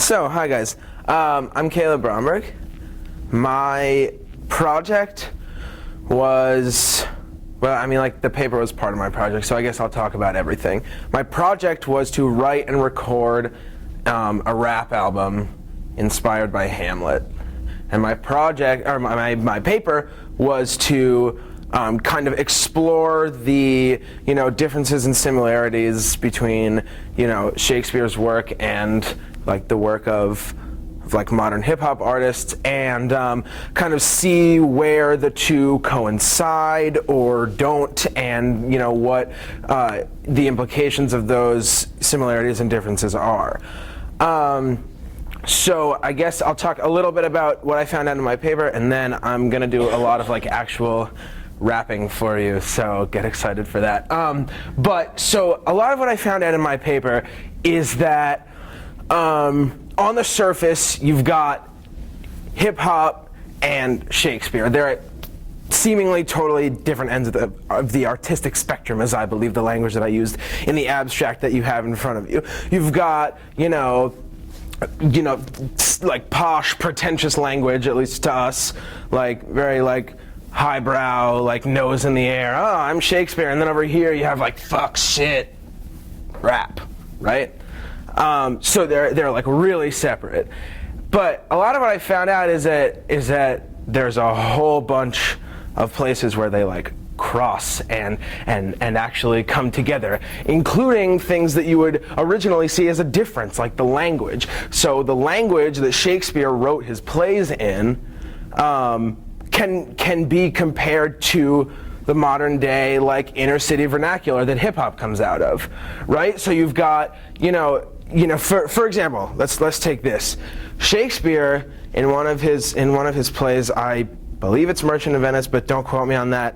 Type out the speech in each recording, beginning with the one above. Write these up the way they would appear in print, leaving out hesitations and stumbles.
So, hi guys. I'm Caleb Bromberg. My project was, the paper was part of my project, so I guess I'll talk about everything. My project was to write and record a rap album inspired by Hamlet. And my project, or my paper, was to kind of explore the differences and similarities between Shakespeare's work and the work of modern hip hop artists, and kind of see where the two coincide or don't, and what the implications of those similarities and differences are. So I guess I'll talk a little bit about what I found out in my paper, and then I'm gonna do a lot of actual rapping for you, so get excited for that. So a lot of what I found out in my paper is that on the surface you've got hip hop and Shakespeare. They're at seemingly totally different ends of the artistic spectrum, as I believe the language that I used in the abstract that you have in front of you. You've got posh, pretentious language, at least to us, very highbrow, nose in the air. Oh, I'm Shakespeare. And then over here you have fuck, shit, rap, right? So they're really separate. But a lot of what I found out is that there's a whole bunch of places where they cross and actually come together, including things that you would originally see as a difference, like the language. So the language that Shakespeare wrote his plays in can be compared to the modern day inner city vernacular that hip hop comes out of, right? So you've got for example, let's take this. Shakespeare in one of his plays, I believe it's Merchant of Venice, but don't quote me on that.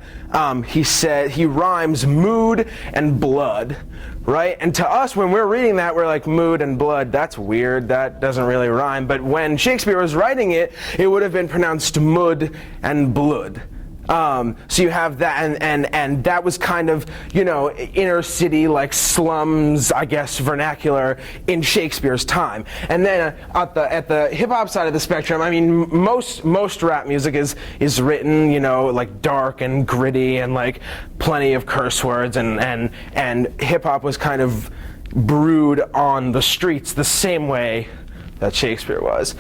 He said he rhymes mood and blood, right? And to us, when we're reading that, we're like, mood and blood, that's weird, that doesn't really rhyme. But when Shakespeare was writing it, it would have been pronounced mud and blood. So you have that, and that was kind of, inner city, slums, I guess, vernacular in Shakespeare's time. And then at the hip hop side of the spectrum, I mean, most rap music is written, dark and gritty and plenty of curse words, and hip hop was kind of brewed on the streets the same way that Shakespeare was.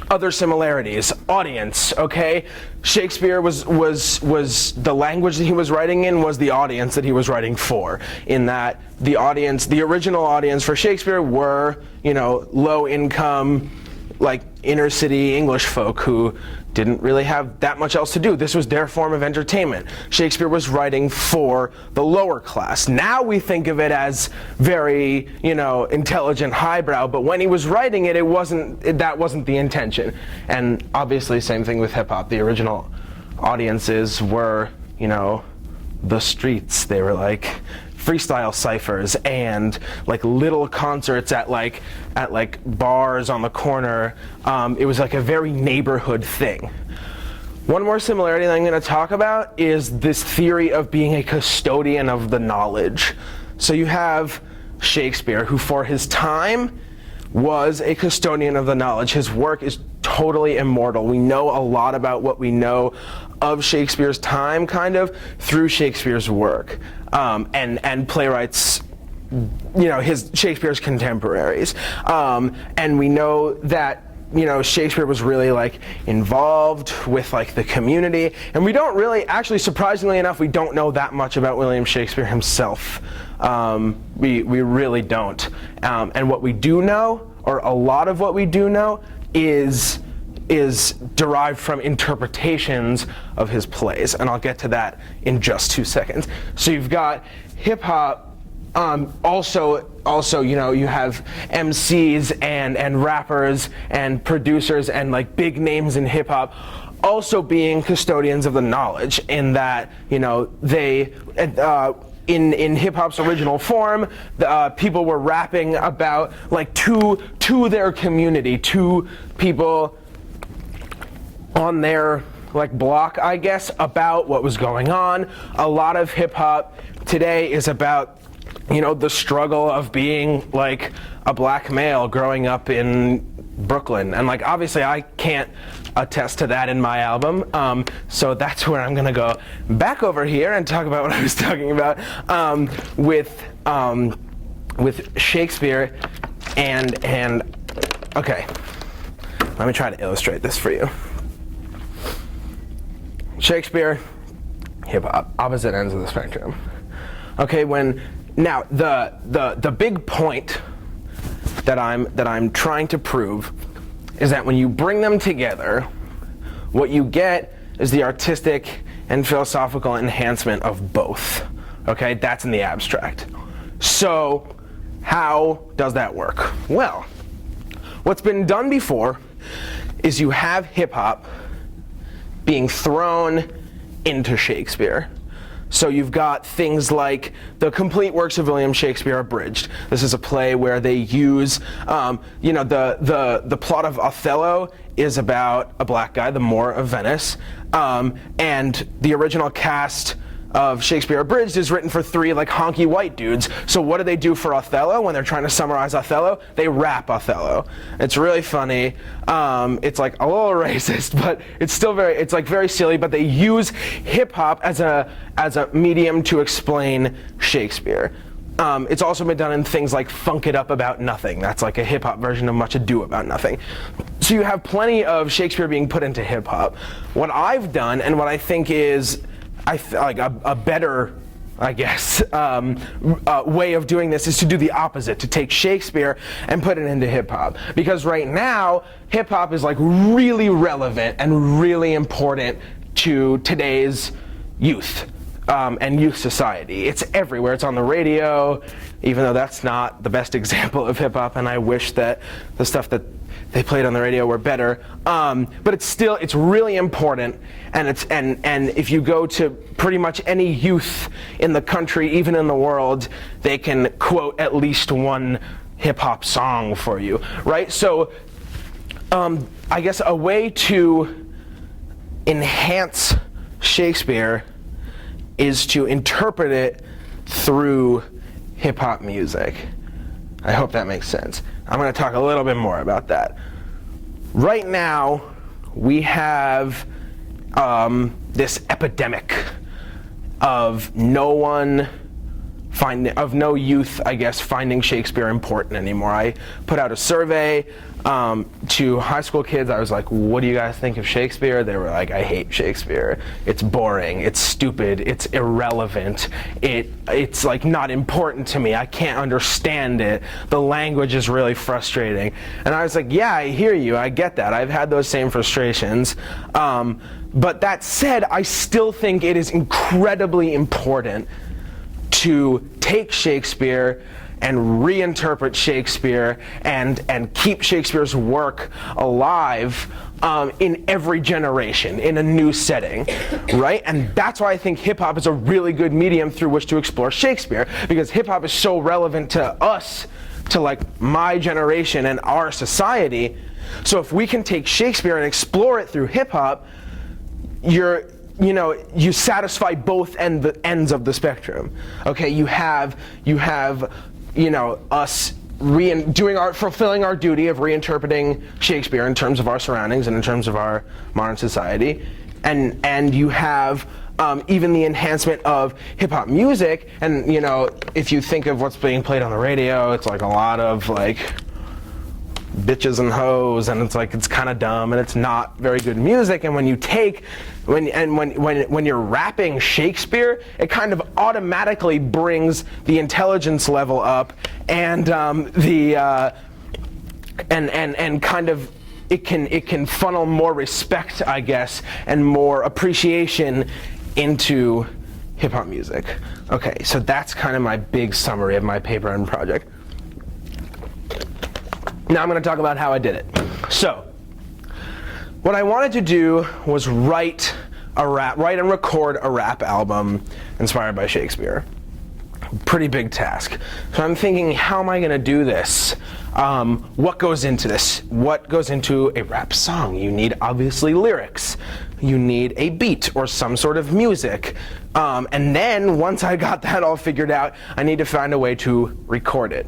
Other similarities, audience, okay? Shakespeare was the language that he was writing in was the audience that he was writing for, in that the original audience for Shakespeare were, low income, inner city English folk who didn't really have that much else to do. This was their form of entertainment. Shakespeare was writing for the lower class. Now we think of it as very, intelligent, highbrow, but when he was writing it, that wasn't the intention. And obviously, same thing with hip hop. The original audiences were, the streets. They were freestyle ciphers and little concerts at bars on the corner. It was a very neighborhood thing. One more similarity that I'm going to talk about is this theory of being a custodian of the knowledge. So you have Shakespeare, who for his time was a custodian of the knowledge. His work is totally immortal. We know a lot about what we know of Shakespeare's time, kind of, through Shakespeare's work, and playwrights, Shakespeare's contemporaries. And we know that, Shakespeare was really involved with the community, and we don't really, actually, surprisingly enough, we don't know that much about William Shakespeare himself. We really don't. And what we do know, or a lot of what we do know, is derived from interpretations of his plays, and I'll get to that in just 2 seconds. So you've got hip hop. Also, you have MCs and rappers and producers and big names in hip hop also being custodians of the knowledge, in that they in hip hop's original form, people were rapping about to their community, to people on their block, I guess, about what was going on. A lot of hip hop today is about the struggle of being like a black male growing up in Brooklyn. And like, obviously I can't attest to that in my album. So that's where I'm gonna go back over here and talk about what I was talking about with Shakespeare and okay, let me try to illustrate this for you. Shakespeare, hip hop, opposite ends of the spectrum. Okay, now the big point that I'm trying to prove is that when you bring them together, what you get is the artistic and philosophical enhancement of both. Okay, that's in the abstract. So how does that work? Well, what's been done before is you have hip hop being thrown into Shakespeare. So you've got things like the complete works of William Shakespeare abridged. This is a play where they use, the plot of Othello is about a black guy, the Moor of Venice, and the original cast of Shakespeare abridged is written for 3 like honky white dudes. So what do they do for Othello when they're trying to summarize Othello? They rap Othello. It's really funny. It's like a little racist, but it's still very silly, but they use hip hop as a medium to explain Shakespeare. It's also been done in things like Funk It Up About Nothing. That's like a hip hop version of Much Ado About Nothing. So you have plenty of Shakespeare being put into hip hop. What I've done, and what I think is like a better, I guess, way of doing this is to do the opposite, to take Shakespeare and put it into hip hop. Because right now, hip hop is like really relevant and really important to today's youth and youth society. It's everywhere. It's on the radio, even though that's not the best example of hip hop, and I wish that the stuff that they played on the radio were better. But it's really important, and if you go to pretty much any youth in the country, even in the world, they can quote at least one hip hop song for you, right? So I guess a way to enhance Shakespeare is to interpret it through hip hop music. I hope that makes sense. I'm going to talk a little bit more about that. Right now, we have this epidemic of no youth, I guess, finding Shakespeare important anymore. I put out a survey to high school kids. I was like, what do you guys think of Shakespeare? They were like, I hate Shakespeare. It's boring, it's stupid, it's irrelevant, it's like not important to me, I can't understand it, the language is really frustrating. And I was like, yeah, I hear you, I get that, I've had those same frustrations. But that said, I still think it is incredibly important to take Shakespeare and reinterpret Shakespeare and keep Shakespeare's work alive in every generation, in a new setting, right? And that's why I think hip-hop is a really good medium through which to explore Shakespeare, because hip-hop is so relevant to us, to like my generation and our society. So if we can take Shakespeare and explore it through hip-hop, you satisfy both ends of the spectrum. Okay, you have us fulfilling our duty of reinterpreting Shakespeare in terms of our surroundings and in terms of our modern society, and you have even the enhancement of hip hop music. And if you think of what's being played on the radio, it's like a lot of like bitches and hoes, and it's kind of dumb, and it's not very good music. And when you're rapping Shakespeare, it kind of automatically brings the intelligence level up, and kind of it can funnel more respect, I guess, and more appreciation into hip hop music. Okay, so that's kind of my big summary of my paper and project. Now I'm going to talk about how I did it. So, what I wanted to do was write and record a rap album inspired by Shakespeare. pretty big task. So I'm thinking, how am I going to do this? What goes into this? What goes into a rap song? You need, obviously, lyrics. You need a beat or some sort of music. And then, once I got that all figured out, I need to find a way to record it.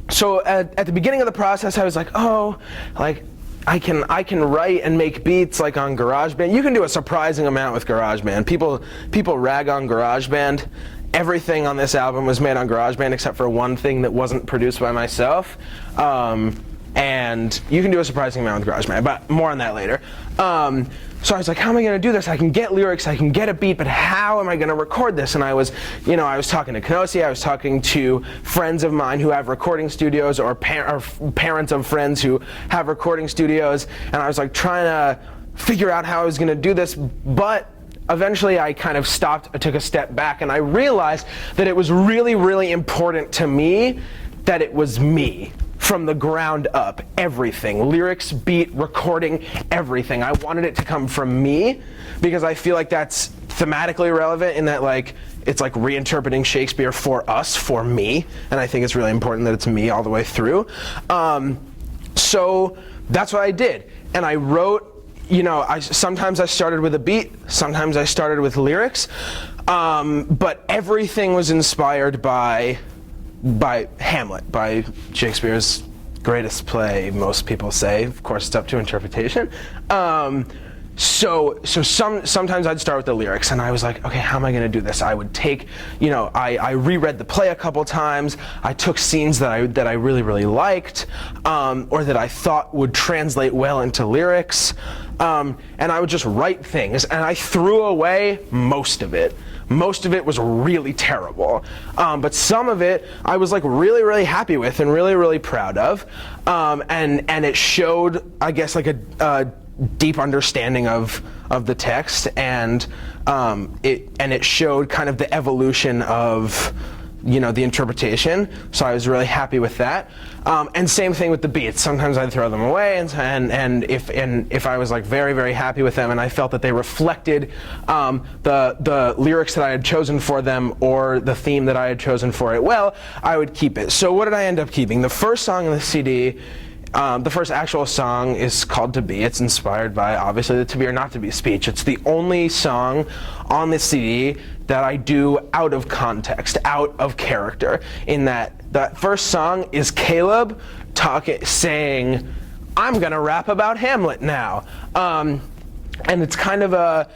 So at the beginning of the process, I was like, oh, like, I can write and make beats like on GarageBand. You can do a surprising amount with GarageBand. People rag on GarageBand. Everything on this album was made on GarageBand except for one thing that wasn't produced by myself. And you can do a surprising amount with GarageBand, but more on that later. So I was like, how am I going to do this? I can get lyrics, I can get a beat, but how am I going to record this? And I was talking to Knossi, I was talking to friends of mine who have recording studios, or parents of friends who have recording studios, and I was like trying to figure out how I was going to do this, but eventually I kind of stopped, I took a step back, and I realized that it was really, really important to me that it was me. From the ground up, everything. Lyrics, beat, recording, everything. I wanted it to come from me because I feel like that's thematically relevant in that, like, it's like reinterpreting Shakespeare for us, for me, and I think it's really important that it's me all the way through. So that's what I did. And I wrote, sometimes I started with a beat, sometimes I started with lyrics, but everything was inspired by Hamlet, by Shakespeare's greatest play, most people say. Of course, it's up to interpretation. So sometimes I'd start with the lyrics, and I was like, okay, how am I going to do this? I would take, I reread the play a couple times. I took scenes that I really, really liked, or that I thought would translate well into lyrics, and I would just write things, and I threw away most of it. Most of it was really terrible, but some of it I was like really, really happy with and really, really proud of, and it showed, I guess, like a deep understanding of the text, and it showed kind of the evolution of the interpretation. So I was really happy with that. And same thing with the beats. Sometimes I'd throw them away, and if I was like very, very happy with them and I felt that they reflected the lyrics that I had chosen for them or the theme that I had chosen for it, well, I would keep it. So what did I end up keeping? The first song in the CD, the first actual song, is called To Be. It's inspired by, obviously, the To Be or Not To Be speech. It's the only song on the CD that I do out of context, out of character, in that first song is Caleb saying, I'm gonna rap about Hamlet now. And it's kind of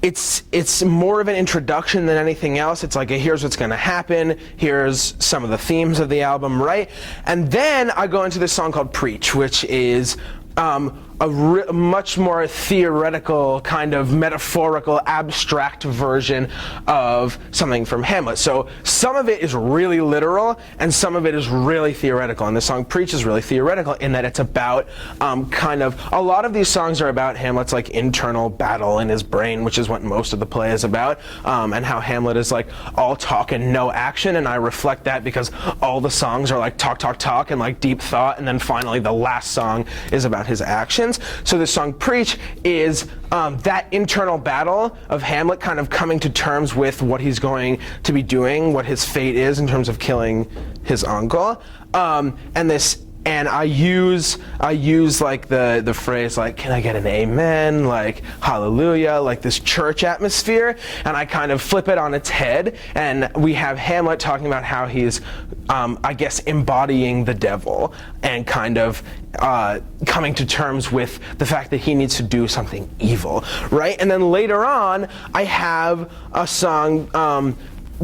it's more of an introduction than anything else. It's like, here's what's gonna happen, here's some of the themes of the album, right? And then I go into this song called Preach, which is a much more theoretical, kind of metaphorical, abstract version of something from Hamlet. So some of it is really literal, and some of it is really theoretical. And the song Preach is really theoretical in that it's about kind of, a lot of these songs are about Hamlet's like internal battle in his brain, which is what most of the play is about, and how Hamlet is like all talk and no action, and I reflect that because all the songs are like talk, talk, talk, and like deep thought, and then finally the last song is about his actions. So the song Preach is that internal battle of Hamlet kind of coming to terms with what he's going to be doing, what his fate is in terms of killing his uncle. And I use like the phrase like, can I get an amen, like hallelujah, like this church atmosphere, and I kind of flip it on its head, and we have Hamlet talking about how he's I guess embodying the devil and kind of coming to terms with the fact that he needs to do something evil, right? And then later on I have a song,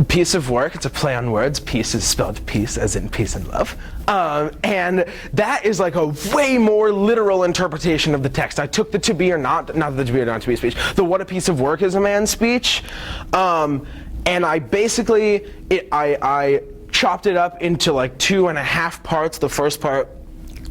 Piece of Work. It's a play on words. Peace is spelled peace as in peace and love. And that is like a way more literal interpretation of the text. I took the To Be or Not the To Be or Not To Be speech, the What a Piece of Work is a Man speech, and I basically, I chopped it up into like 2.5 parts. The first part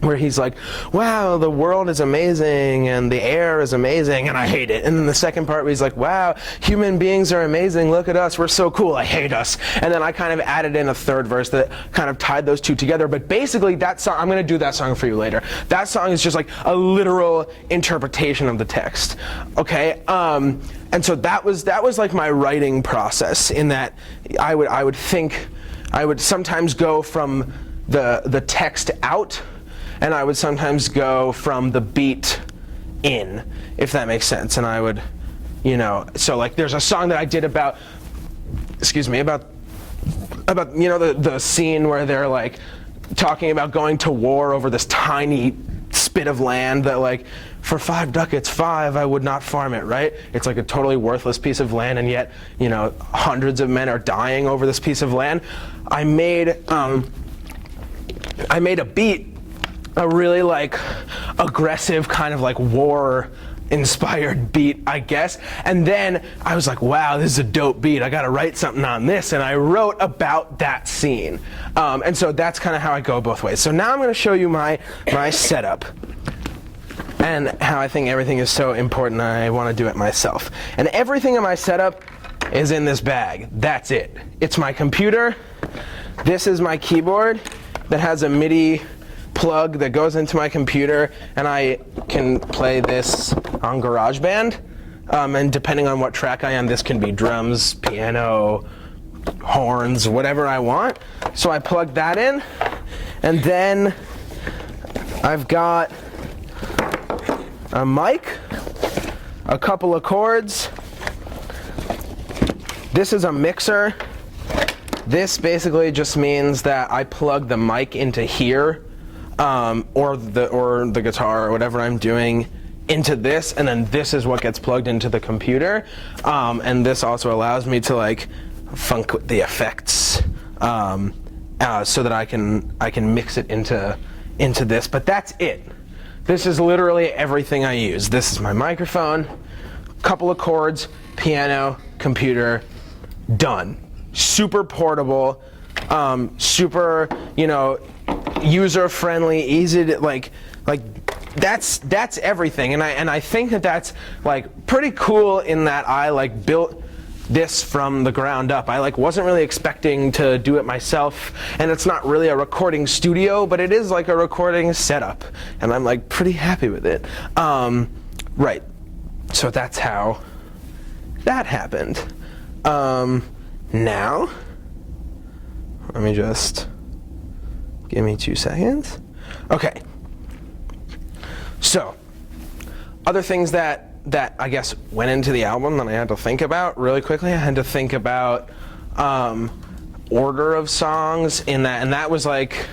where he's like, wow, the world is amazing and the air is amazing and I hate it. And then the second part where he's like, wow, human beings are amazing, look at us, we're so cool, I hate us. And then I kind of added in a third verse that kind of tied those two together. But basically that song, I'm going to do that song for you later. That song is just like a literal interpretation of the text. Okay? And so that was like my writing process, in that I would sometimes go from the text out, and I would sometimes go from the beat in, if that makes sense. And I would, so like there's a song that I did about the scene where they're like talking about going to war over this tiny spit of land that, like, for 5 ducats, 5, I would not farm it, right? It's like a totally worthless piece of land, and yet, hundreds of men are dying over this piece of land. I made a beat, a really like aggressive kind of like war inspired beat, I guess. And then I was like, wow, this is a dope beat. I gotta write something on this. And I wrote about that scene. And so that's kind of how I go both ways. So now I'm gonna show you my setup and how I think everything is so important I wanna do it myself. And everything in my setup is in this bag. That's it. It's my computer. This is my keyboard that has a MIDI plug that goes into my computer, and I can play this on GarageBand. And depending on what track I am, this can be drums, piano, horns, whatever I want. So I plug that in, and then I've got a mic, a couple of cords. This is a mixer. This basically just means that I plug the mic into here, or the guitar or whatever I'm doing into this, and then this is what gets plugged into the computer. And this also allows me to like funk with the effects, so that I can mix it into this. But that's it. This is literally everything I use. This is my microphone, couple of chords, piano, computer, done. Super portable, super, user-friendly, easy to like that's everything. And I think that's like pretty cool, in that I like built this from the ground up. I like wasn't really expecting to do it myself, and it's not really a recording studio, but it is like a recording setup, and I'm like pretty happy with it. Right. So that's how that happened. Now, let me just, give me 2 seconds. Okay. So, other things that I guess went into the album that I had to think about really quickly. I had to think about order of songs in that, and that was like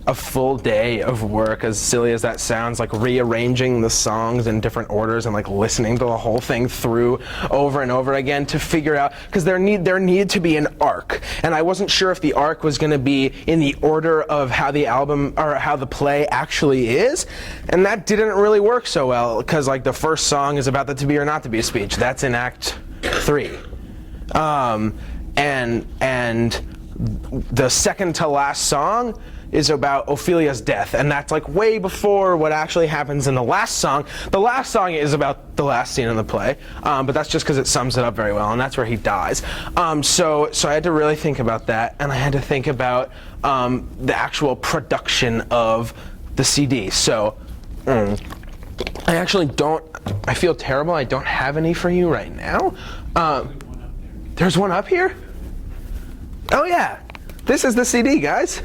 a full day of work, as silly as that sounds, like rearranging the songs in different orders and like listening to the whole thing through over and over again to figure out, because there needed to be an arc, and I wasn't sure if the arc was going to be in the order of how the album or how the play actually is, and that didn't really work so well, because like the first song is about the to be or not to be speech. That's in Act 3, and the second to last song is about Ophelia's death, and that's like way before what actually happens in the last song. The last song is about the last scene in the play, but that's just because it sums it up very well, and that's where he dies. So I had to really think about that, and I had to think about the actual production of the CD. So I actually don't, I feel terrible, I don't have any for you right now. There's one up here? Oh yeah, this is the CD, guys.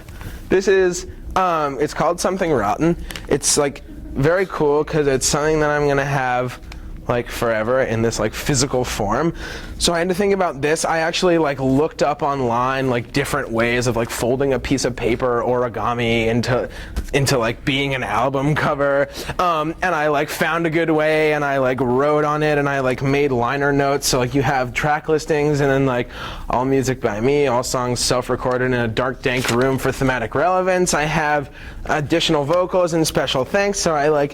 This is, it's called Something Rotten. It's like very cool because it's something that I'm gonna have like forever in this like physical form. So I had to think about this. I actually like looked up online like different ways of like folding a piece of paper origami into like being an album cover, and I like found a good way, and I like wrote on it, and I like made liner notes, so like you have track listings, and then like all music by me, all songs self-recorded in a dark dank room for thematic relevance. I have additional vocals and special thanks. So I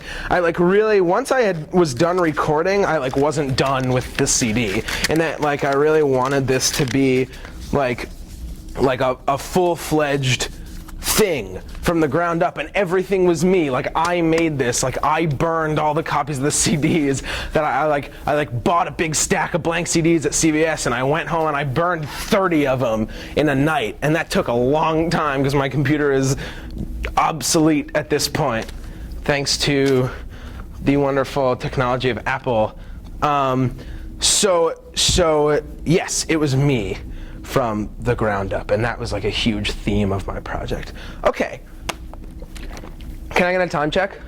really, once I was done recording, I like wasn't done with the CD, and that like I really wanted this to be like a full-fledged thing from the ground up, and everything was me. Like, I made this. Like, I burned all the copies of the CDs that I bought a big stack of blank CDs at CVS, and I went home and I burned 30 of them in a night, and that took a long time because my computer is obsolete at this point, thanks to the wonderful technology of Apple. So yes, it was me from the ground up, and that was like a huge theme of my project. Okay, can I get a time check?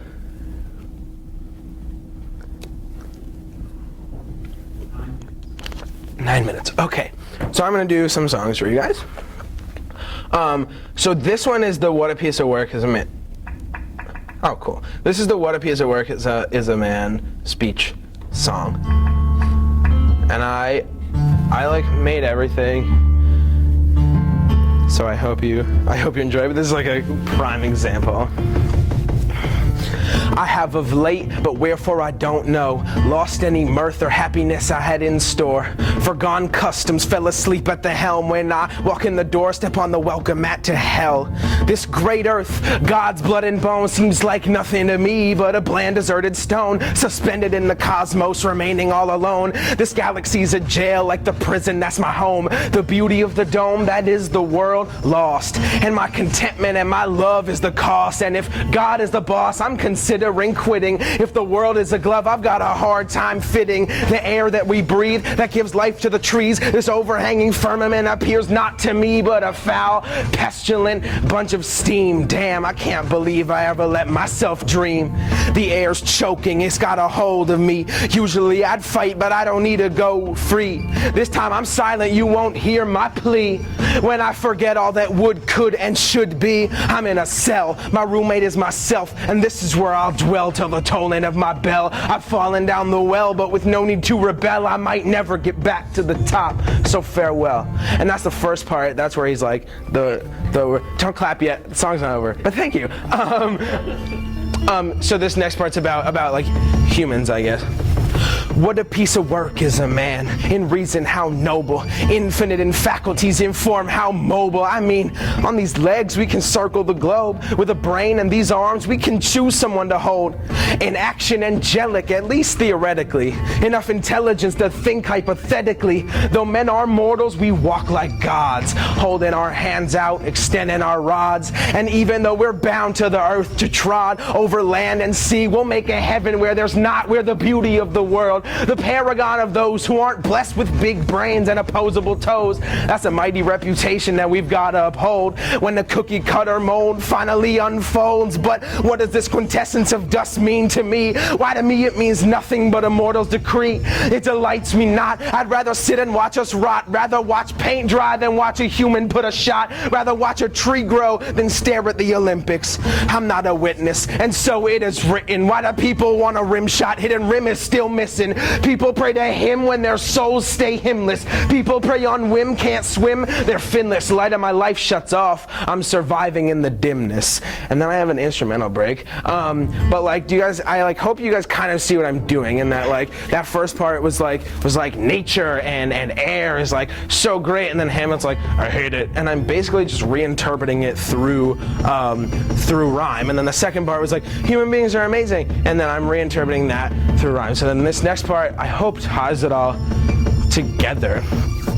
9 minutes. Okay, so I'm gonna do some songs for you guys. So this one is the "What a Piece of Work Is a Man." Oh, cool. This is the "What a Piece of Work Is a Man" speech song, and I like made everything. So I hope you enjoy it. But this is like a prime example. I have of late, but wherefore I don't know, lost any mirth or happiness I had in store. Forgone customs, fell asleep at the helm when I walk in the door, step on the welcome mat to hell. This great earth, God's blood and bone, seems like nothing to me but a bland deserted stone, suspended in the cosmos, remaining all alone. This galaxy's a jail, like the prison that's my home. The beauty of the dome, that is the world lost. And my contentment and my love is the cost. And if God is the boss, I'm considering quitting. If the world is a glove, I've got a hard time fitting. The air that we breathe, that gives life to the trees, this overhanging firmament appears not to me but a foul, pestilent bunch of steam. Damn, I can't believe I ever let myself dream. The air's choking, it's got a hold of me. Usually I'd fight, but I don't need to go free. This time I'm silent, you won't hear my plea. When I forget all that would, could, and should be, I'm in a cell. My roommate is myself, and this is where I'll dwell till the tolling of my bell. I've fallen down the well, but with no need to rebel, I might never get back to the top. So farewell. And that's the first part. That's where he's like, don't clap yet. The song's not over. But thank you. So this next part's about like humans, I guess. What a piece of work is a man, in reason how noble, infinite in faculties, in form how mobile. I mean, on these legs we can circle the globe, with a brain and these arms we can choose someone to hold. In action angelic, at least theoretically, enough intelligence to think hypothetically. Though men are mortals, we walk like gods, holding our hands out, extending our rods. And even though we're bound to the earth to trod over land and sea, we'll make a heaven where there's not. We're the beauty of the world, the paragon of those who aren't blessed with big brains and opposable toes. That's a mighty reputation that we've got to uphold when the cookie cutter mold finally unfolds. But what does this quintessence of dust mean to me? Why, to me it means nothing but a mortal's decree. It delights me not. I'd rather sit and watch us rot, rather watch paint dry than watch a human put a shot, rather watch a tree grow than stare at the Olympics. I'm not a witness, and so it is written. Why do people want a rim shot? Hidden rim is still missing. People pray to him when their souls stay hymnless. People pray on whim, can't swim, they're finless. Light of my life shuts off, I'm surviving in the dimness. And then I have an instrumental break. But like, I hope you guys kind of see what I'm doing, and that like that first part was like nature and air is like so great, and then Hammond's like, I hate it, and I'm basically just reinterpreting it through rhyme. And then the second part was like, human beings are amazing, and then I'm reinterpreting that through rhyme. So then this next part, I hope, ties it all together.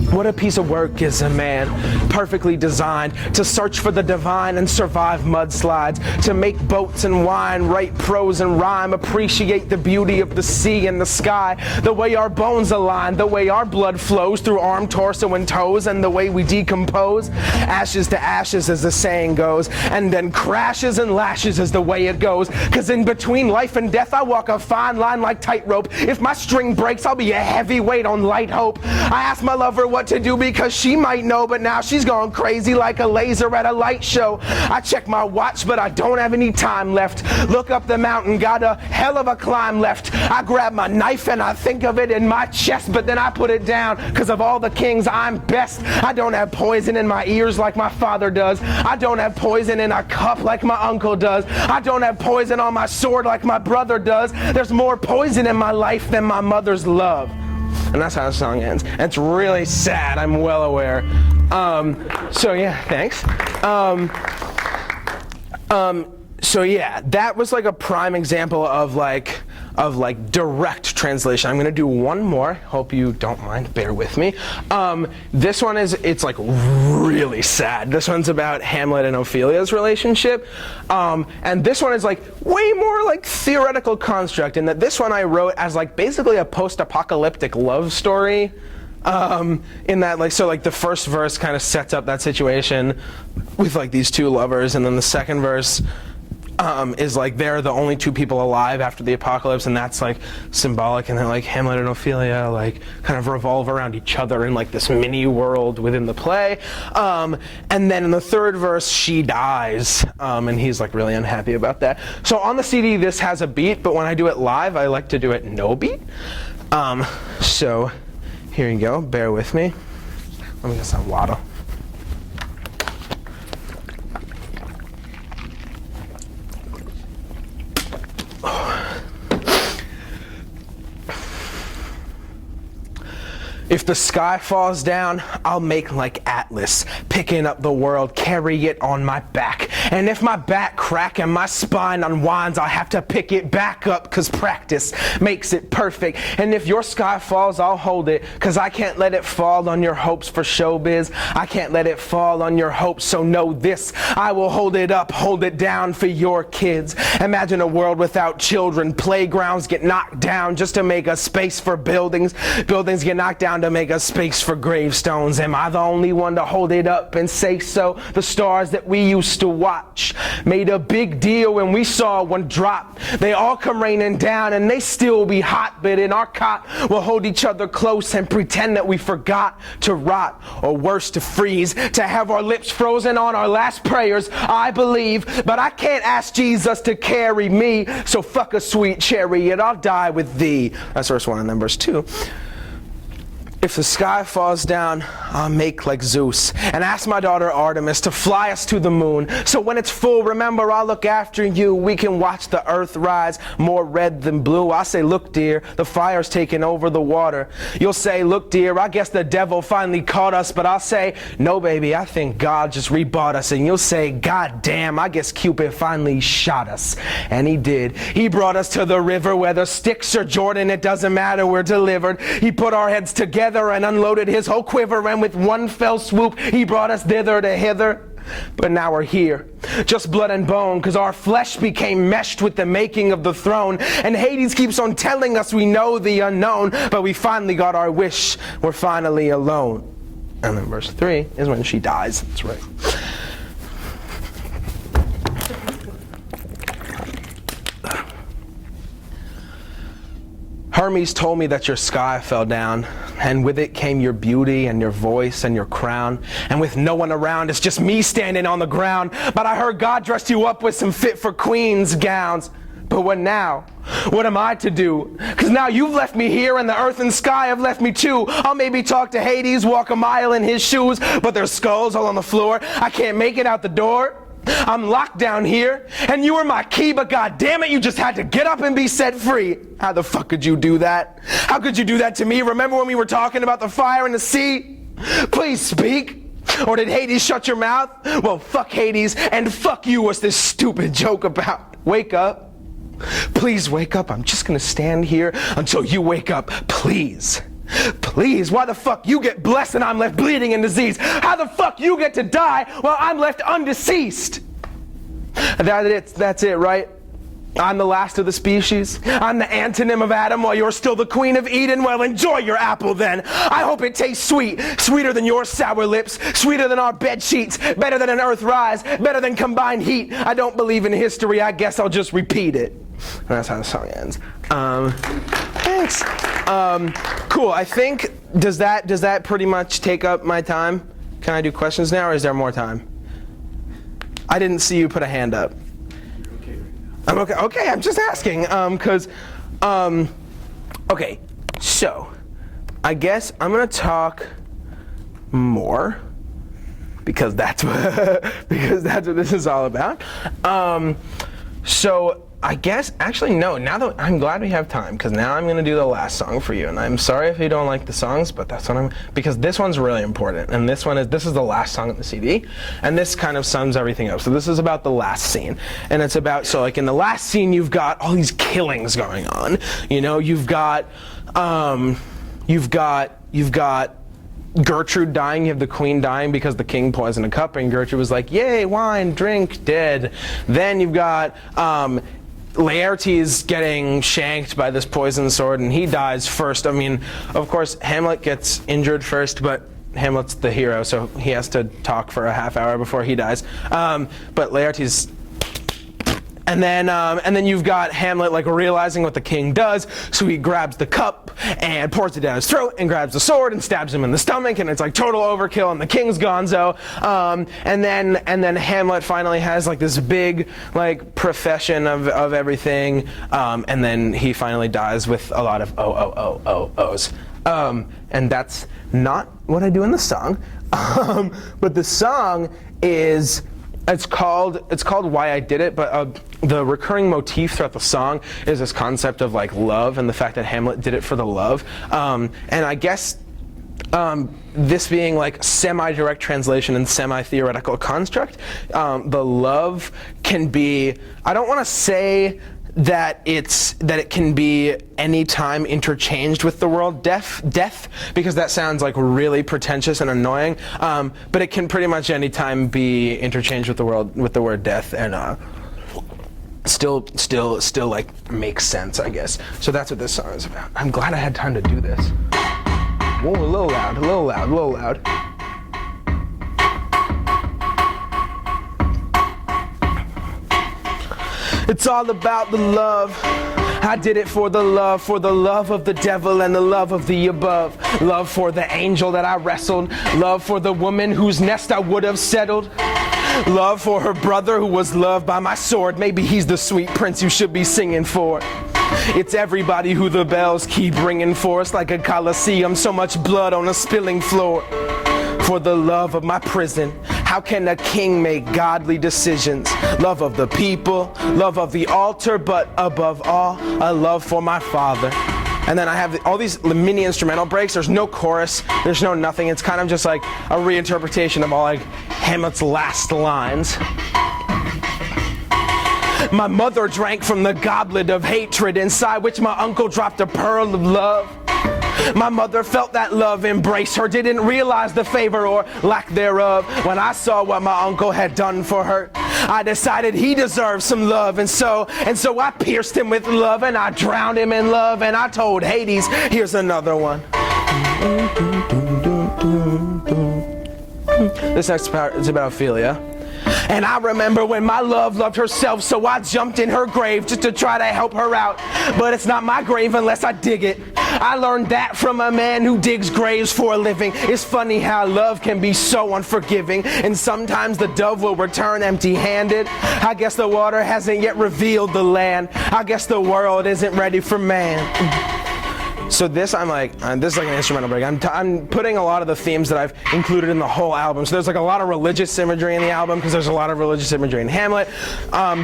What a piece of work is a man, perfectly designed to search for the divine and survive mudslides, to make boats and wine, write prose and rhyme, appreciate the beauty of the sea and the sky, the way our bones align, the way our blood flows through arm, torso, and toes, and the way we decompose. Ashes to ashes, as the saying goes, and then crashes and lashes is the way it goes. Cause in between life and death, I walk a fine line like tightrope. If my string breaks, I'll be a heavy weight on light hope. I asked my lover what to do because she might know, but now she's gone crazy like a laser at a light show. I check my watch, but I don't have any time left. Look up the mountain, got a hell of a climb left. I grab my knife and I think of it in my chest, but then I put it down, cause of all the kings I'm best. I don't have poison in my ears like my father does. I don't have poison in a cup like my uncle does. I don't have poison on my sword like my brother does. There's more poison in my life than my mother's love. And that's how the song ends. And it's really sad, I'm well aware. So yeah, thanks. So yeah, that was like a prime example of like direct translation. I'm gonna do one more. Hope you don't mind. Bear with me. This one it's like really sad. This one's about Hamlet and Ophelia's relationship, and this one is like way more like theoretical construct. In that this one I wrote as like basically a post-apocalyptic love story. In that like the first verse kind of sets up that situation with like these two lovers, and then the second verse is like they're the only two people alive after the apocalypse, and that's like symbolic, and then like Hamlet and Ophelia like kind of revolve around each other in like this mini world within the play, and then in the third verse she dies, and he's like really unhappy about that. So on the CD this has a beat, but when I do it live I like to do it no beat. So here you go, bear with me. Let me get some water. If the sky falls down, I'll make like Atlas, picking up the world, carry it on my back. And if my back crack and my spine unwinds, I'll have to pick it back up, cause practice makes it perfect. And if your sky falls, I'll hold it, cause I can't let it fall on your hopes for showbiz. I can't let it fall on your hopes, so know this, I will hold it up, hold it down for your kids. Imagine a world without children, playgrounds get knocked down just to make a space for buildings. Buildings get knocked down to make a space for gravestones. Am I the only one to hold it up and say so? The stars that we used to watch made a big deal when we saw one drop. They all come raining down and they still be hot, but in our cot we'll hold each other close and pretend that we forgot to rot, or worse, to freeze, to have our lips frozen on our last prayers. I believe, but I can't ask Jesus to carry me, so fuck a sweet chariot, I'll die with thee. That's verse 1, and then verse 2. If the sky falls down, I'll make like Zeus and ask my daughter Artemis to fly us to the moon. So when it's full, remember, I'll look after you. We can watch the earth rise more red than blue. I'll say, look dear, the fire's taking over the water. You'll say, look dear, I guess the devil finally caught us. But I'll say, no baby, I think God just rebought us. And you'll say, God damn, I guess Cupid finally shot us. And he did. He brought us to the river, whether Styx or Jordan, it doesn't matter, we're delivered. He put our heads together and unloaded his whole quiver, and with one fell swoop he brought us thither to hither. But now we're here, just blood and bone, cause our flesh became meshed with the making of the throne. And Hades keeps on telling us we know the unknown, but we finally got our wish, we're finally alone. And then verse 3 is when she dies. That's right. Hermes told me that your sky fell down, and with it came your beauty and your voice and your crown. And with no one around, it's just me standing on the ground. But I heard God dressed you up with some fit for queens gowns. But what now? What am I to do? Cause now you've left me here, and the earth and sky have left me too. I'll maybe talk to Hades, walk a mile in his shoes, but there's skulls all on the floor. I can't make it out the door. I'm locked down here, and you were my key, but god damn it, you just had to get up and be set free. How the fuck could you do that? How could you do that to me? Remember when we were talking about the fire and the sea? Please speak. Or did Hades shut your mouth? Well, fuck Hades, and fuck you, what's this stupid joke about? Wake up. Please wake up. I'm just gonna stand here until you wake up. Please. Please, why the fuck you get blessed and I'm left bleeding and diseased? How the fuck you get to die while I'm left undeceased? That's it, right? I'm the last of the species. I'm the antonym of Adam while you're still the queen of Eden. Well, enjoy your apple then. I hope it tastes sweet. Sweeter than your sour lips. Sweeter than our bed sheets. Better than an earth rise. Better than combined heat. I don't believe in history. I guess I'll just repeat it. And that's how the song ends. Thanks. Cool. I think, does that pretty much take up my time? Can I do questions now, or is there more time? I didn't see you put a hand up. I'm okay. Okay, I'm just asking, okay, so I guess I'm gonna talk more because that's what this is all about. So I guess, actually no, now that I'm glad we have time, because now I'm going to do the last song for you, and I'm sorry if you don't like the songs, but that's what because this one's really important, and this is the last song in the CD, and this kind of sums everything up. So this is about the last scene, and it's about, so like in the last scene you've got all these killings going on, you know, you've got Gertrude dying, you have the queen dying because the king poisoned a cup, and Gertrude was like, yay, wine, drink, dead. Then you've got Laertes getting shanked by this poisoned sword, and he dies first. I mean, of course, Hamlet gets injured first, but Hamlet's the hero, so he has to talk for a half hour before he dies. But Laertes... And then you've got Hamlet like realizing what the king does, so he grabs the cup and pours it down his throat and grabs the sword and stabs him in the stomach, and it's like total overkill, and the king's gonzo. And then Hamlet finally has like this big like profession of everything, and then he finally dies with a lot of ohs. And that's not what I do in the song, but the song is. It's called Why I Did It, but the recurring motif throughout the song is this concept of like love and the fact that Hamlet did it for the love. And I guess this being like semi-direct translation and semi-theoretical construct, the love can be, I don't want to say that it can be anytime interchanged with the word death, because that sounds like really pretentious and annoying. But it can pretty much anytime be interchanged with the word death, and still like makes sense, I guess. So that's what this song is about. I'm glad I had time to do this. Whoa, a little loud. It's all about the love. I did it for the love of the devil and the love of the above. Love for the angel that I wrestled. Love for the woman whose nest I would have settled. Love for her brother who was loved by my sword. Maybe he's the sweet prince you should be singing for. It's everybody who the bells keep ringing for. It's like a coliseum, so much blood on a spilling floor. For the love of my prison, how can a king make godly decisions? Love of the people, love of the altar, but above all, a love for my father. And then I have all these mini instrumental breaks. There's no chorus, there's no nothing. It's kind of just like a reinterpretation of all like Hamlet's last lines. My mother drank from the goblet of hatred, inside which my uncle dropped a pearl of love. My mother felt that love embrace her, didn't realize the favor or lack thereof. When I saw what my uncle had done for her, I decided he deserved some love, and so I pierced him with love, and I drowned him in love, and I told Hades, here's another one. This next part is about Ophelia. And I remember when my love loved herself, so I jumped in her grave just to try to help her out. But it's not my grave unless I dig it. I learned that from a man who digs graves for a living. It's funny how love can be so unforgiving, and sometimes the dove will return empty-handed. I guess the water hasn't yet revealed the land. I guess the world isn't ready for man. So this, this is like an instrumental break. I'm putting a lot of the themes that I've included in the whole album. So there's like a lot of religious imagery in the album, because there's a lot of religious imagery in Hamlet.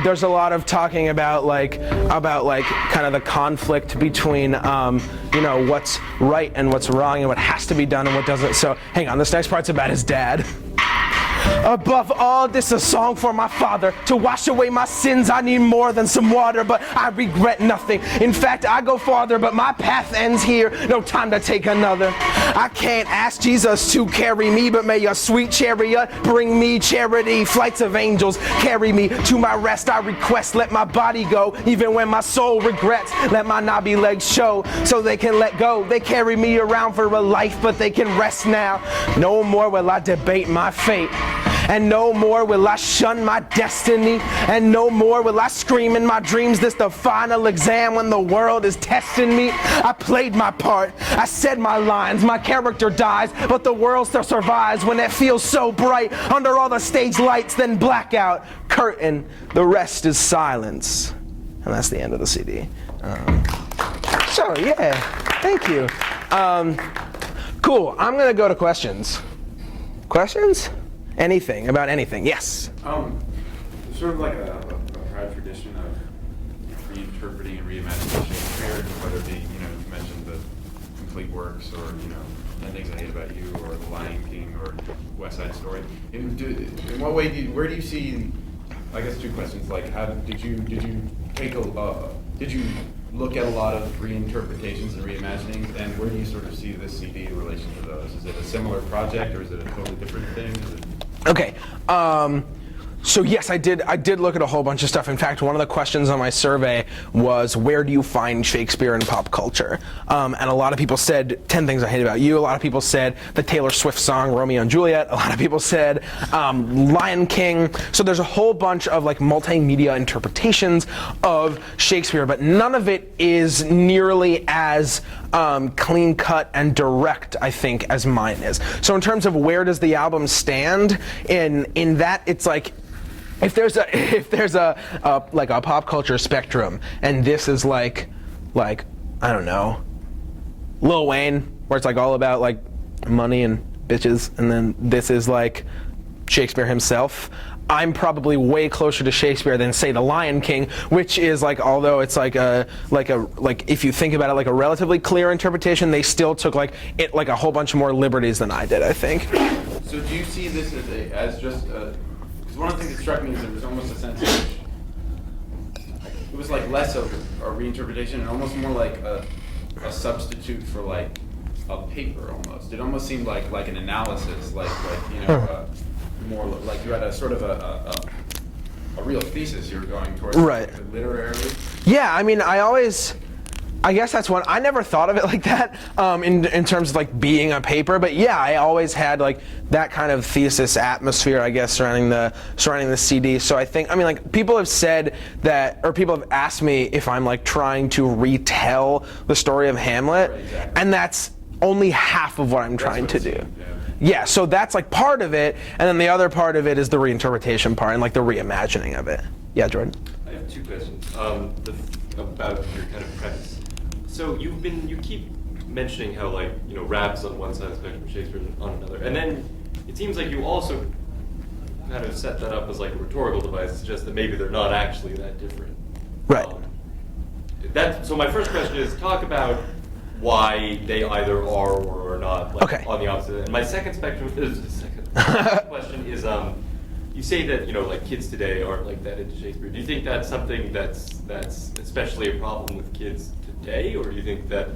There's a lot of talking about like kind of the conflict between what's right and what's wrong and what has to be done and what doesn't. So hang on, this next part's about his dad. Above all, this is a song for my father. To wash away my sins, I need more than some water, but I regret nothing. In fact, I go farther, but my path ends here. No time to take another. I can't ask Jesus to carry me, but may a sweet chariot bring me charity. Flights of angels carry me to my rest. I request, let my body go, even when my soul regrets. Let my knobby legs show, so they can let go. They carry me around for a life, but they can rest now. No more will I debate my fate. And no more will I shun my destiny. And no more will I scream in my dreams. This the final exam when the world is testing me. I played my part, I said my lines. My character dies, but the world still survives when it feels so bright. Under all the stage lights, then blackout, curtain, the rest is silence. And that's the end of the CD. So yeah, thank you. Cool, I'm gonna go to questions. Questions? Anything, about anything, yes. Sort of like a proud tradition definition of reinterpreting and reimagining Shakespeare, whether it be, you mentioned the complete works, or 10 Things I Hate About You, or The Lion King, or West Side Story. In what way where do you see? I guess two questions. Like, how did you look at a lot of reinterpretations and reimaginings, and where do you sort of see this CD in relation to those? Is it a similar project, or is it a totally different thing? Okay. So yes, I did look at a whole bunch of stuff. In fact, one of the questions on my survey was, where do you find Shakespeare in pop culture? And a lot of people said 10 Things I Hate About You. A lot of people said the Taylor Swift song Romeo and Juliet. A lot of people said Lion King. So there's a whole bunch of like multimedia interpretations of Shakespeare, but none of it is nearly as clean cut and direct, I think, as mine is. So in terms of where does the album stand in that, it's like, if there's a pop culture spectrum, and this is like I don't know, Lil Wayne, where it's like all about like money and bitches, and then this is like Shakespeare himself, I'm probably way closer to Shakespeare than, say, The Lion King, which is like, although it's like if you think about it, like a relatively clear interpretation, they still took like a whole bunch more liberties than I did, I think. So do you see this as just because one of the things that struck me is there was almost a sense of it was like less of a reinterpretation and almost more like a substitute for like a paper almost. It almost seemed like an analysis, more like you had a sort of a real thesis you were going towards, right? Like, literarily. Yeah, I mean, I guess that's one. I never thought of it like that in terms of like being a paper, but yeah, I always had like that kind of thesis atmosphere, I guess, surrounding the CD. So I think, I mean, like people have said that, or people have asked me if I'm like trying to retell the story of Hamlet, right, exactly. And that's only half of what I'm trying to do. Yeah, so that's like part of it, and then the other part of it is the reinterpretation part and like the reimagining of it. Yeah, Jordan? I have two questions about your kind of premise. So you keep mentioning how like, rap's on one side of the spectrum, Shakespeare on another, and then it seems like you also kind of set that up as like a rhetorical device to suggest that maybe they're not actually that different. Right. So my first question is, talk about why they either are or are not on the opposite. And my second question is, you say that like kids today aren't like that into Shakespeare. Do you think that's something that's especially a problem with kids today, or do you think that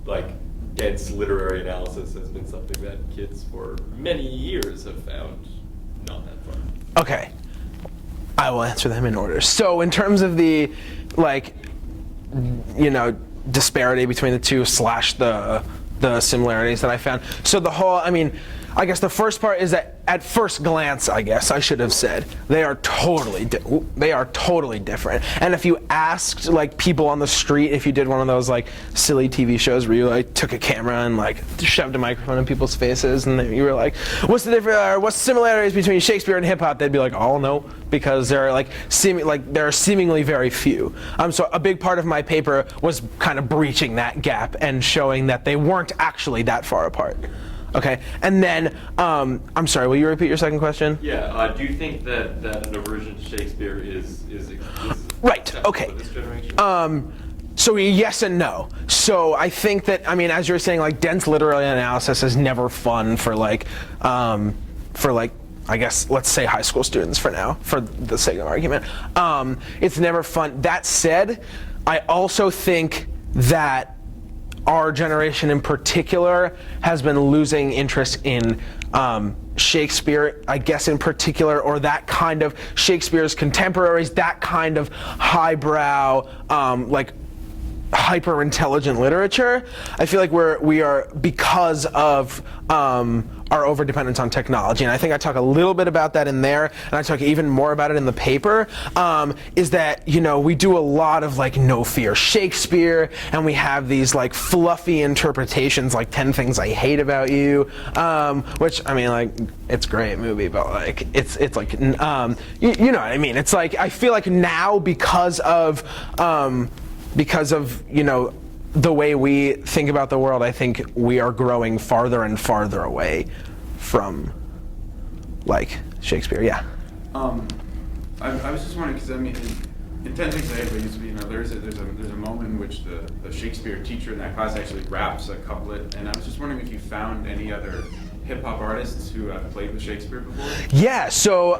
like dense literary analysis has been something that kids for many years have found not that fun? Okay, I will answer them in order. So in terms of the disparity between the two / the similarities that I found. So the whole, I guess the first part is that at first glance, I guess I should have said, they are totally different. And if you asked like people on the street, if you did one of those like silly TV shows where you like took a camera and like shoved a microphone in people's faces, and then you were like, what's the similarities between Shakespeare and hip hop? They'd be like, oh no, because there are there are seemingly very few. So a big part of my paper was kind of breaching that gap and showing that they weren't actually that far apart. Okay, and then, I'm sorry, will you repeat your second question? Yeah, do you think that an aversion to Shakespeare is right, okay. For this generation? So yes and no. So I think that, as you're saying, like dense literary analysis is never fun for I guess, let's say high school students for now, for the sake of argument. It's never fun. That said, I also think that our generation in particular has been losing interest in Shakespeare, I guess in particular, or that kind of Shakespeare's contemporaries, that kind of highbrow, hyper-intelligent literature. I feel like we are, because of our overdependence on technology, and I think I talk a little bit about that in there, and I talk even more about it in the paper, is that, we do a lot of no fear Shakespeare, and we have these fluffy interpretations like 10 Things I Hate About You, which, it's a great movie, but it's like, you know what I mean? It's like, I feel like now because of the way we think about the world, I think we are growing farther and farther away from Shakespeare. Yeah. I was just wondering, because in 10 Things I Hate About You to Be, there's a moment in which the Shakespeare teacher in that class actually raps a couplet, and I was just wondering if you found any other hip hop artists who have played with Shakespeare before? Yeah, so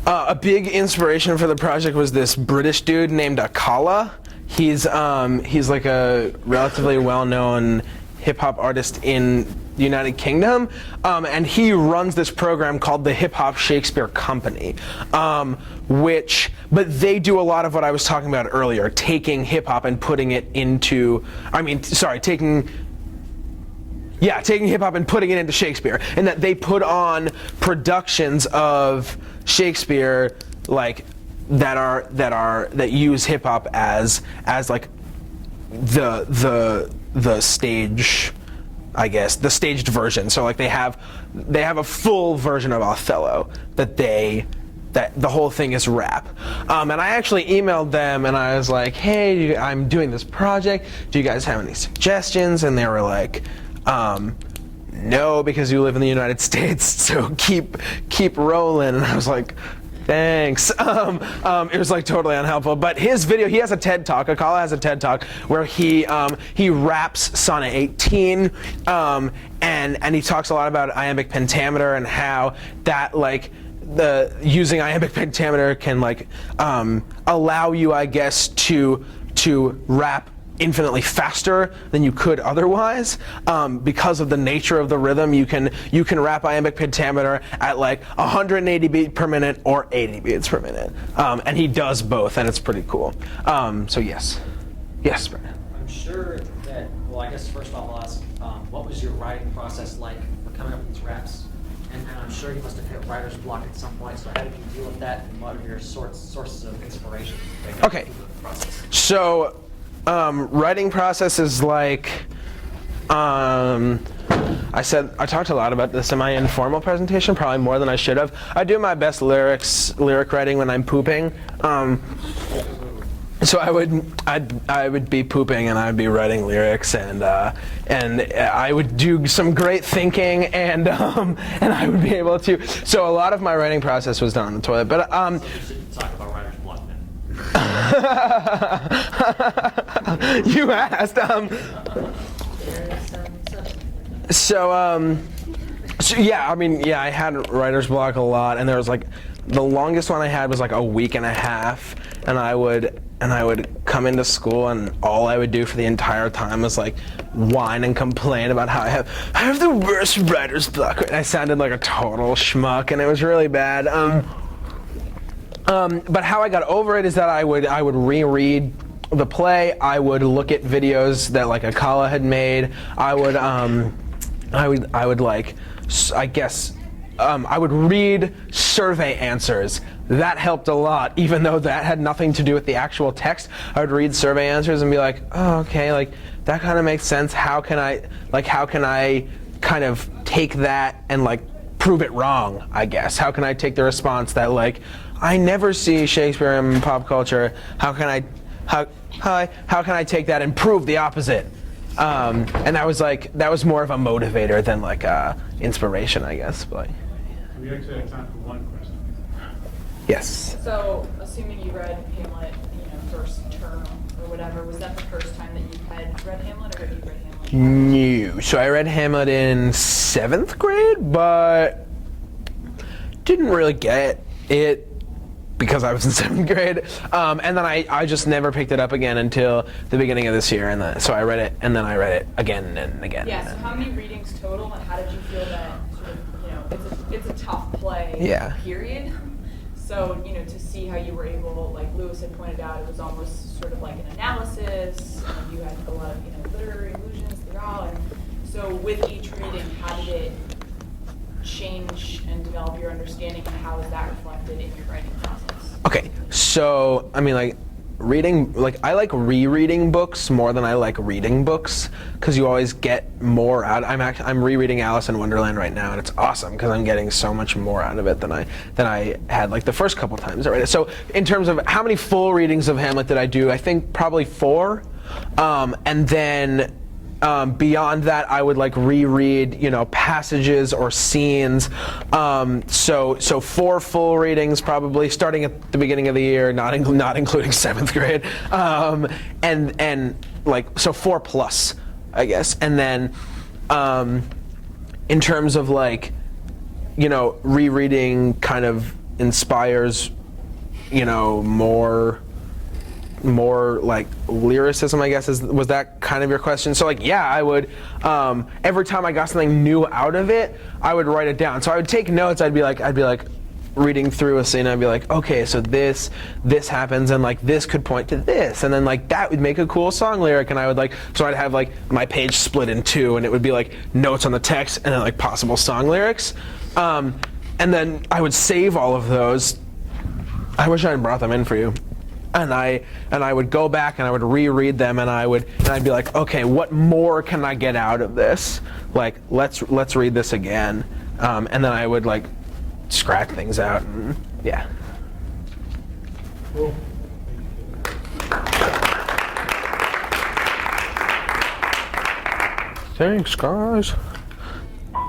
a big inspiration for the project was this British dude named Akala. He's like a relatively well-known hip hop artist in the United Kingdom, and he runs this program called the Hip Hop Shakespeare Company, but they do a lot of what I was talking about earlier, taking hip hop and putting it into, taking hip hop and putting it into Shakespeare, and that they put on productions of Shakespeare like that use hip hop as like the stage, I guess, the staged version. So like they have a full version of Othello that the whole thing is rap. And I actually emailed them and I was like, hey, I'm doing this project. Do you guys have any suggestions? And they were like, no, because you live in the United States, so keep rolling. And I was like, thanks. It was like totally unhelpful. But his video, he has a TED Talk. Akala has a TED Talk where he raps Sonnet 18, and he talks a lot about iambic pentameter and how that like using iambic pentameter can like allow you, I guess, to rap infinitely faster than you could otherwise, because of the nature of the rhythm. You can rap iambic pentameter at like 180 beats per minute or 80 beats per minute, and he does both, and it's pretty cool. So yes, Brian. I'm sure that. Well, I guess first off, I'll ask, what was your writing process like for coming up with these raps? And I'm sure you must have hit writer's block at some point. So how did you deal with that? And what are your sources of inspiration? Okay, so. Writing process is like, I talked a lot about this in my informal presentation, probably more than I should have. I do my best lyric writing when I'm pooping. So I would be pooping and I would be writing lyrics, and I would do some great thinking, and I would be able to. So a lot of my writing process was done on the toilet. But So you should talk about writer's block then. You asked. So yeah, I mean, yeah, I had writer's block a lot, and there was like the longest one I had was like a week and a half, and I would come into school, and all I would do for the entire time was like whine and complain about how I have the worst writer's block. And I sounded like a total schmuck, and it was really bad. But how I got over it is that I would reread the play. I would look at videos that like Akala had made. I would like, I guess, I would read survey answers. That helped a lot, even though that had nothing to do with the actual text. I would read survey answers and be like, oh, okay, like that kind of makes sense. How can I kind of take that and like prove it wrong, I guess? How can I take the response that like, I never see Shakespeare in pop culture. How can I take that and prove the opposite? And that was more of a motivator than like inspiration, I guess. But we actually have time for one question. yes. So, assuming you read Hamlet, first term or whatever, was that the first time that you had read Hamlet, or had you read Hamlet? No. So I read Hamlet in 7th grade, but didn't really get it because I was in 7th grade, and then I just never picked it up again until the beginning of this year, and so I read it, and then I read it again and again. Yeah, so how many readings total, and how did you feel that sort of, it's a tough play, Yeah. period? So, to see how you were able, like Lewis had pointed out, it was almost sort of like an analysis, and you had a lot of, literary allusions throughout, and so with each reading, how did it change and develop your understanding, and how is that reflected in your writing process? Okay, so I mean, like reading, like I like rereading books more than I like reading books, because you always get more out. I'm rereading Alice in Wonderland right now, and it's awesome because I'm getting so much more out of it than I had like the first couple times I read it. So in terms of how many full readings of Hamlet did I do, I think probably 4, and then beyond that, I would like reread, passages or scenes. So 4 full readings probably, starting at the beginning of the year, not including 7th grade, and like so 4 plus, I guess. And then in terms of like, rereading kind of inspires, more like lyricism, I guess, was that kind of your question? So like, yeah, I would, every time I got something new out of it, I would write it down. So I would take notes. I'd be like reading through a scene. I'd be like, okay, so this happens, and like this could point to this, and then like that would make a cool song lyric. And I would so I'd have like my page split in 2, and it would be like notes on the text and then like possible song lyrics. And then I would save all of those. I wish I had brought them in for you. And I would go back and I would reread them, and I'd be like, okay, what more can I get out of this? Like, let's read this again. And then I would like scratch things out, and yeah. Cool. Thanks, guys.